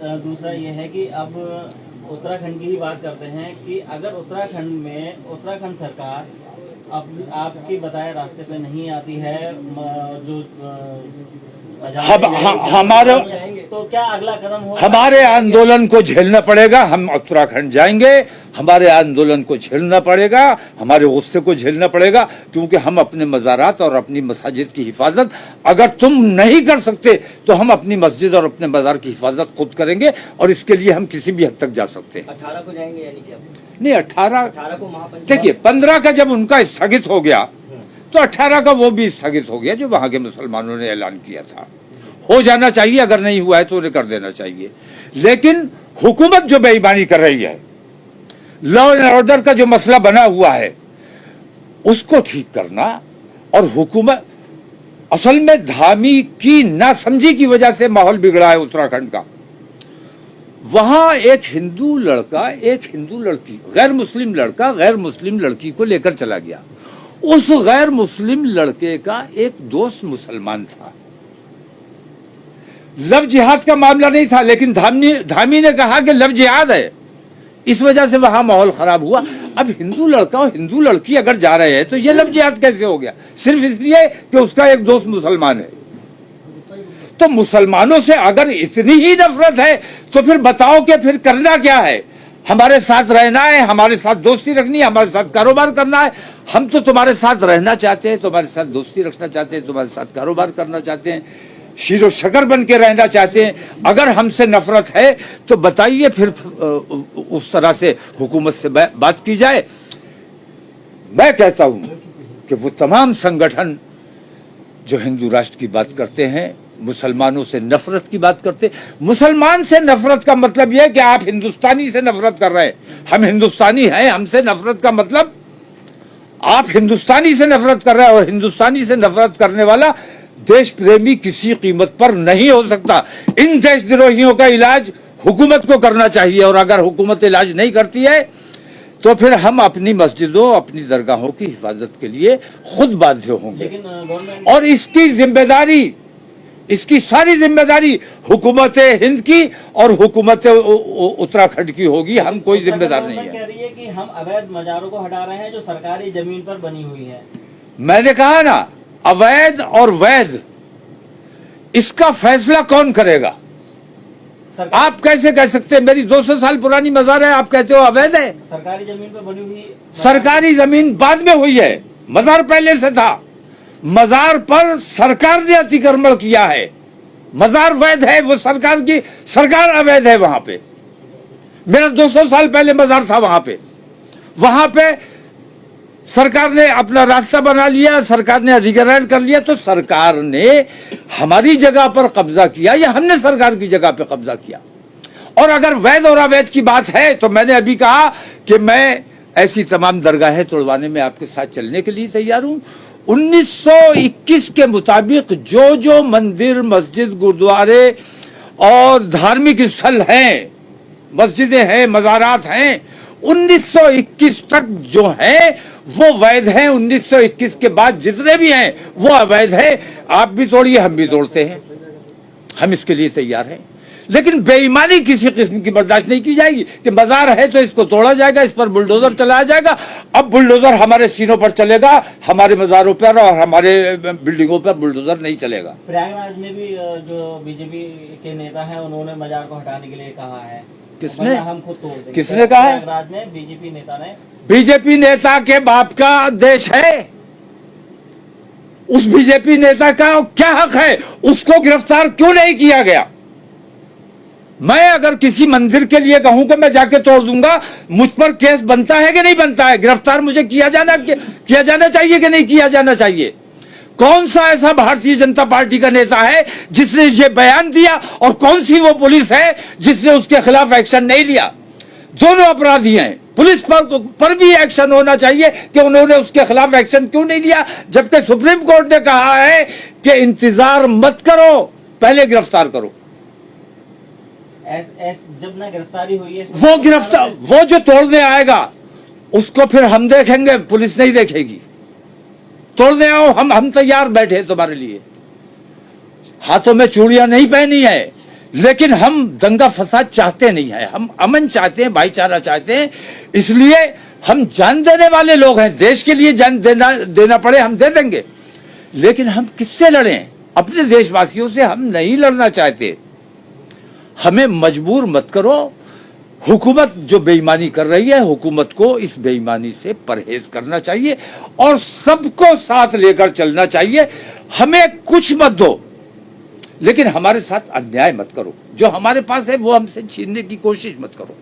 दूसरा ये है कि अब उत्तराखंड की ही बात करते हैं कि अगर उत्तराखंड सरकार अब आपकी बताए रास्ते पे नहीं आती है, जो हमारे तो क्या अगला कदम होगा? हमारे आंदोलन को झेलना पड़ेगा। हम उत्तराखंड जाएंगे, हमारे आंदोलन को झेलना पड़ेगा, हमारे गुस्से को झेलना पड़ेगा, क्योंकि हम अपने मज़ारात और अपनी मसाजिद की हिफाजत अगर तुम नहीं कर सकते तो हम अपनी मस्जिद और अपने मज़ार की हिफाजत खुद करेंगे, और इसके लिए हम किसी भी हद तक जा सकते हैं। 18 को जाएंगे यानी कि नहीं, 18 को महापंचायत, देखिए 15 का जब उनका स्थगित हो गया तो 18 का वो भी स्थगित हो गया जो वहां के मुसलमानों ने ऐलान किया था। हो जाना चाहिए, अगर नहीं हुआ है तो उन्हें कर देना चाहिए। लेकिन हुकूमत जो बेईमानी कर रही है, लॉ एंड ऑर्डर का जो मसला बना हुआ है उसको ठीक करना, और हुकूमत असल में धामी की नासमझी की वजह से माहौल बिगड़ा है उत्तराखंड का। वहां एक हिंदू लड़का एक हिंदू लड़की, गैर मुस्लिम लड़का गैर मुस्लिम लड़की को लेकर चला गया। उस गैर मुस्लिम लड़के का एक दोस्त मुसलमान था। लव जिहाद का मामला नहीं था, लेकिन धामी ने कहा कि लव जिहाद है, इस वजह से वहां माहौल खराब हुआ। अब हिंदू लड़का और हिंदू लड़की अगर जा रहे हैं तो ये लव जिहाद कैसे हो गया? सिर्फ इसलिए कि उसका एक दोस्त मुसलमान है। तो मुसलमानों से अगर इतनी ही नफरत है तो फिर बताओ कि फिर करना क्या है? हमारे साथ रहना है, हमारे साथ दोस्ती रखनी है, हमारे साथ कारोबार करना है। हम तो तुम्हारे साथ रहना चाहते हैं, तुम्हारे साथ दोस्ती रखना चाहते हैं, तुम्हारे साथ कारोबार करना चाहते हैं, शीरो शकर बन के रहना चाहते हैं। अगर हमसे नफरत है तो बताइए, फिर उस तरह से हुकूमत से बात की जाए। मैं कहता हूं कि वो तमाम संगठन जो हिंदू राष्ट्र की बात करते हैं, मुसलमानों से नफरत की बात करते, मुसलमान से नफरत का मतलब यह है कि आप हिंदुस्तानी से नफरत कर रहे हैं। हम हिंदुस्तानी हैं, हमसे नफरत का मतलब आप हिंदुस्तानी से नफरत कर रहे हैं, और हिंदुस्तानी से नफरत करने वाला देश प्रेमी किसी कीमत पर नहीं हो सकता। इन देशद्रोहियों का इलाज हुकूमत को करना चाहिए, और अगर हुकूमत इलाज नहीं करती है तो फिर हम अपनी मस्जिदों, अपनी दरगाहों की हिफाजत के लिए खुद बाध्य होंगे। और इसकी सारी जिम्मेदारी हुकूमत हिंद की और हुकूमत उत्तराखंड की होगी। हम कोई जिम्मेदार नहीं है। कह रही है कि हम अवैध मज़ारों को हटा रहे हैं जो सरकारी जमीन पर बनी हुई है। मैंने कहा ना, अवैध और वैध, इसका फैसला कौन करेगा? आप कैसे कह सकते हैं? मेरी 200 साल पुरानी मजार है, आप कहते हो अवैध है? सरकारी जमीन पर बनी हुई, सरकारी जमीन बाद में हुई है, मजार पहले से था। मजार पर सरकार ने अतिक्रमण किया है। मजार वैध है, वो सरकार अवैध है। वहां पे मेरा 200 साल पहले मजार था, वहां पे सरकार ने अपना रास्ता बना लिया, सरकार ने अधिग्रहण कर लिया। तो सरकार ने हमारी जगह पर कब्जा किया या हमने सरकार की जगह पर कब्जा किया? और अगर वैध और अवैध की बात है तो मैंने अभी कहा कि मैं ऐसी तमाम दरगाहें तोड़वाने में आपके साथ चलने के लिए तैयार हूं। 1921 के मुताबिक जो मंदिर, मस्जिद, गुरुद्वारे और धार्मिक स्थल हैं, मस्जिदें हैं, मज़ारात हैं, 1921 तक जो है वो वैध हैं। 1921 के बाद जितने भी हैं वो अवैध है। आप भी तोड़िए, हम भी तोड़ते हैं, हम इसके लिए तैयार हैं। लेकिन बेईमानी किसी किस्म की बर्दाश्त नहीं की जाएगी कि बाजार है तो इसको तोड़ा जाएगा, इस पर बुलडोजर चलाया जाएगा। अब बुलडोजर हमारे सीनों पर चलेगा, हमारे मज़ारों पर और हमारे बिल्डिंगों पर बुलडोजर नहीं चलेगा। प्रयागराज में भी जो बीजेपी के नेता हैं उन्होंने मजार को हटाने के लिए कहा है। किसने? हम खुद तोड़ देंगे। किसने कहा है? प्रयागराज में बीजेपी नेता ने। बीजेपी नेता के बाप का देश है, उस बीजेपी नेता का क्या हक है? उसको गिरफ्तार क्यों नहीं किया गया? मैं अगर किसी मंदिर के लिए कहूं कि मैं जाके तोड़ दूंगा, मुझ पर केस बनता है कि नहीं बनता है? गिरफ्तार मुझे किया जाना चाहिए कि नहीं किया जाना चाहिए? कौन सा ऐसा भारतीय जनता पार्टी का नेता है जिसने ये बयान दिया, और कौन सी वो पुलिस है जिसने उसके खिलाफ एक्शन नहीं लिया? दोनों अपराधी हैं। पुलिस पर भी एक्शन होना चाहिए कि उन्होंने उसके खिलाफ एक्शन क्यों नहीं लिया, जबकि सुप्रीम कोर्ट ने कहा है कि इंतजार मत करो, पहले गिरफ्तार करो। जब ना गिरफ्तारी हुई है, वो जो तोड़ने आएगा उसको फिर हम देखेंगे, पुलिस नहीं देखेगी। तोड़ने आओ, हम तैयार बैठे तुम्हारे लिए। हाथों में चूड़ियां नहीं पहनी है, लेकिन हम दंगा फसाद चाहते नहीं है, हम अमन चाहते हैं, भाईचारा चाहते हैं। इसलिए हम जान देने वाले लोग हैं, देश के लिए जान देना पड़े हम दे देंगे, लेकिन हम किससे लड़ें? अपने देशवासियों से हम नहीं लड़ना चाहते। हमें मजबूर मत करो। हुकूमत जो बेईमानी कर रही है, हुकूमत को इस बेईमानी से परहेज करना चाहिए और सबको साथ लेकर चलना चाहिए। हमें कुछ मत दो, लेकिन हमारे साथ अन्याय मत करो। जो हमारे पास है वो हमसे छीनने की कोशिश मत करो।